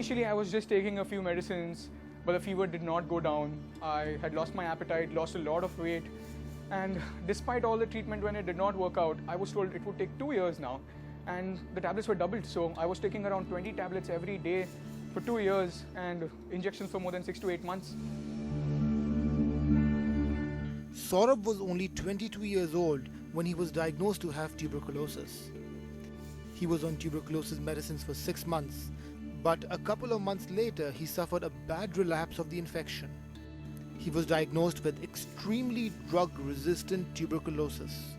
initially I was just taking a few medicines, but the fever did not go down. I had lost my appetite, lost a lot of weight, and despite all the treatment, when it did not work out, I was told it would take 2 years now, and the tablets were doubled. So I was taking around 20 tablets every day for 2 years and injections for more than 6 to 8 months. Saurabh was only 22 years old when he was diagnosed to have tuberculosis. He was on tuberculosis medicines for 6 months, but a couple of months later he suffered a bad relapse of the infection. He was diagnosed with extremely drug-resistant tuberculosis.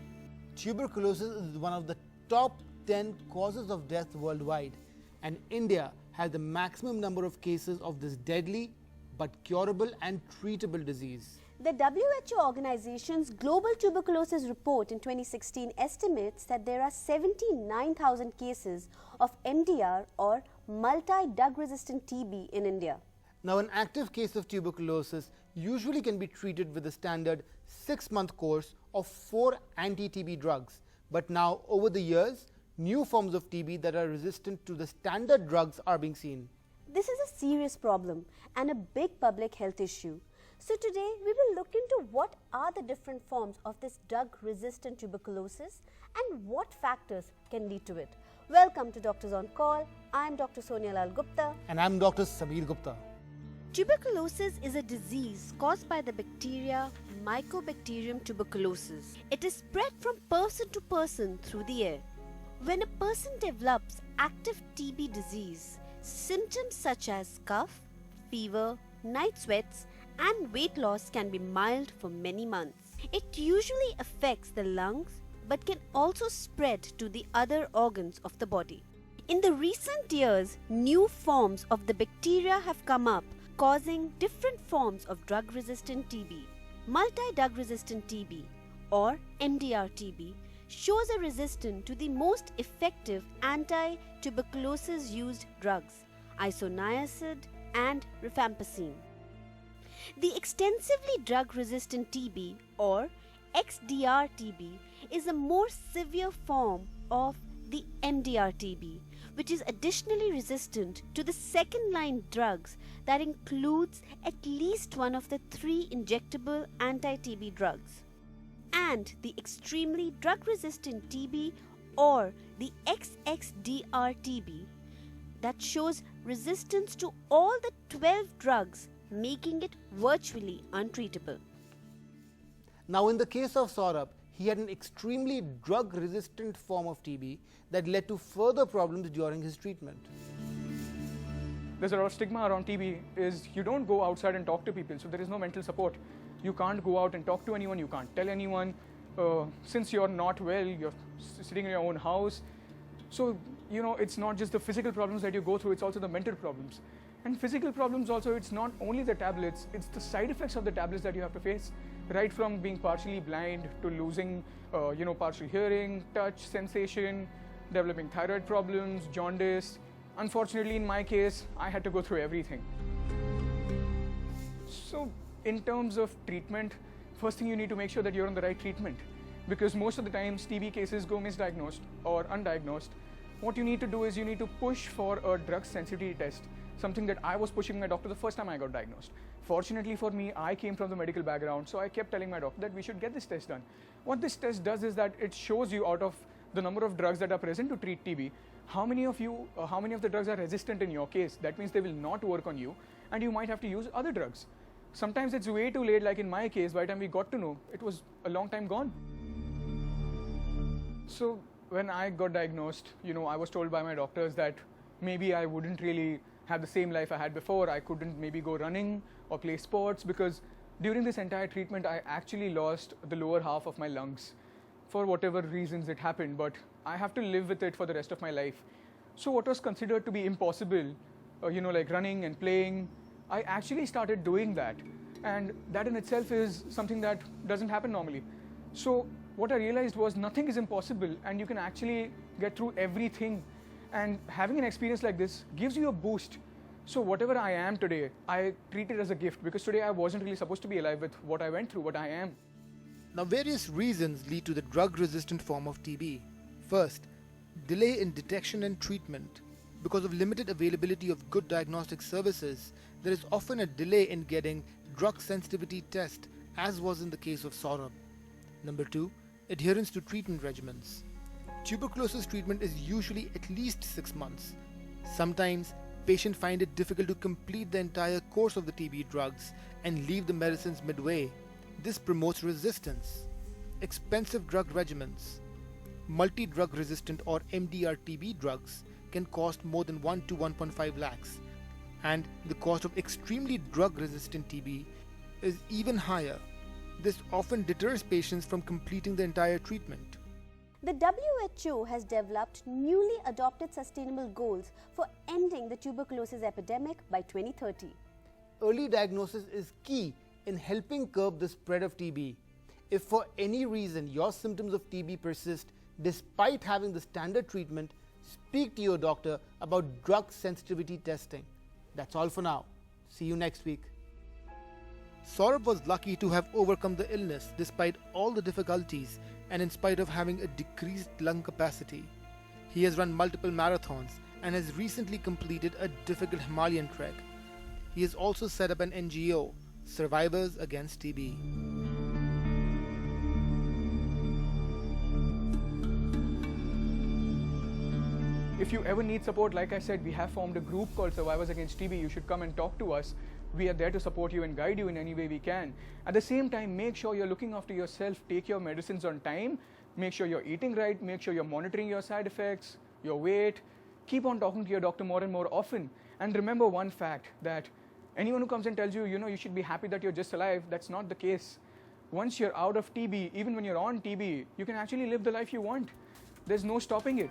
Tuberculosis is one of the top 10 causes of death worldwide, and India has the maximum number of cases of this deadly but curable and treatable disease. The WHO organization's Global Tuberculosis Report in 2016 estimates that there are 79,000 cases of MDR or multi-drug resistant TB in India. Now, an active case of tuberculosis usually can be treated with a standard 6-month course of 4 anti-TB drugs. But now, over the years, new forms of TB that are resistant to the standard drugs are being seen. This is a serious problem and a big public health issue. So today we will look into what are the different forms of this drug-resistant tuberculosis and what factors can lead to it. Welcome to Doctors on Call. I am Dr. Sonia Lal Gupta. And I am Dr. Sameer Gupta. Tuberculosis is a disease caused by the bacteria Mycobacterium tuberculosis. It is spread from person to person through the air. When a person develops active TB disease, symptoms such as cough, fever, night sweats, and weight loss can be mild for many months. It usually affects the lungs but can also spread to the other organs of the body. In the recent years, new forms of the bacteria have come up, causing different forms of drug-resistant TB. Multi-drug-resistant TB or MDR TB shows a resistance to the most effective anti-tuberculosis used drugs, isoniazid and rifampicin. The extensively drug-resistant TB or XDR TB is a more severe form of the MDR TB, which is additionally resistant to the second-line drugs that includes at least one of the 3 injectable anti-TB drugs. And the extremely drug-resistant TB or the XDR TB that shows resistance to all the 12 drugs, making it virtually untreatable. Now, in the case of Saurabh, he had an extremely drug-resistant form of TB that led to further problems during his treatment. There's a lot of stigma around TB is you don't go outside and talk to people, so there is no mental support. You can't go out and talk to anyone, you can't tell anyone. Since you're not well, you're sitting in your own house. So, it's not just the physical problems that you go through, it's also the mental problems. And physical problems also, it's not only the tablets, it's the side effects of the tablets that you have to face. Right from being partially blind to losing, partial hearing, touch, sensation, developing thyroid problems, jaundice. Unfortunately, in my case, I had to go through everything. So, in terms of treatment, first thing you need to make sure that you're on the right treatment. Because most of the times, TB cases go misdiagnosed or undiagnosed. What you need to do is you need to push for a drug sensitivity test. Something that I was pushing my doctor the first time I got diagnosed. Fortunately for me, I came from the medical background, so I kept telling my doctor that we should get this test done. What this test does is that it shows you out of the number of drugs that are present to treat TB, how many of the drugs are resistant in your case. That means they will not work on you, and you might have to use other drugs. Sometimes it's way too late, like in my case, by the time we got to know, it was a long time gone. So when I got diagnosed, I was told by my doctors that maybe I wouldn't really have the same life I had before. I couldn't maybe go running or play sports because during this entire treatment, I actually lost the lower half of my lungs. For whatever reasons it happened, but I have to live with it for the rest of my life. So what was considered to be impossible, like running and playing, I actually started doing that. And that in itself is something that doesn't happen normally. So what I realized was nothing is impossible and you can actually get through everything. And having an experience like this gives you a boost. So whatever I am today, I treat it as a gift because today I wasn't really supposed to be alive with what I went through, what I am. Now, various reasons lead to the drug-resistant form of TB. First, delay in detection and treatment. Because of limited availability of good diagnostic services, there is often a delay in getting drug sensitivity test, as was in the case of Saurabh. Number 2. Adherence to treatment regimens. Tuberculosis treatment is usually at least 6 months. Sometimes, patients find it difficult to complete the entire course of the TB drugs and leave the medicines midway. This promotes resistance. Expensive drug regimens. Multi-drug resistant or MDR TB drugs can cost more than 1 to 1.5 lakhs, and the cost of extremely drug-resistant TB is even higher. This often deters patients from completing the entire treatment. The WHO has developed newly adopted sustainable goals for ending the tuberculosis epidemic by 2030. Early diagnosis is key in helping curb the spread of TB. If for any reason your symptoms of TB persist despite having the standard treatment, speak to your doctor about drug sensitivity testing. That's all for now. See you next week. Saurabh was lucky to have overcome the illness despite all the difficulties and in spite of having a decreased lung capacity. He has run multiple marathons and has recently completed a difficult Himalayan trek. He has also set up an NGO, Survivors Against TB. If you ever need support, like I said, we have formed a group called Survivors Against TB. You should come and talk to us. We are there to support you and guide you in any way we can. At the same time, make sure you're looking after yourself. Take your medicines on time. Make sure you're eating right. Make sure you're monitoring your side effects, your weight. Keep on talking to your doctor more and more often. And remember one fact, that anyone who comes and tells you, you should be happy that you're just alive, that's not the case. Once you're out of TB, even when you're on TB, you can actually live the life you want. There's no stopping it.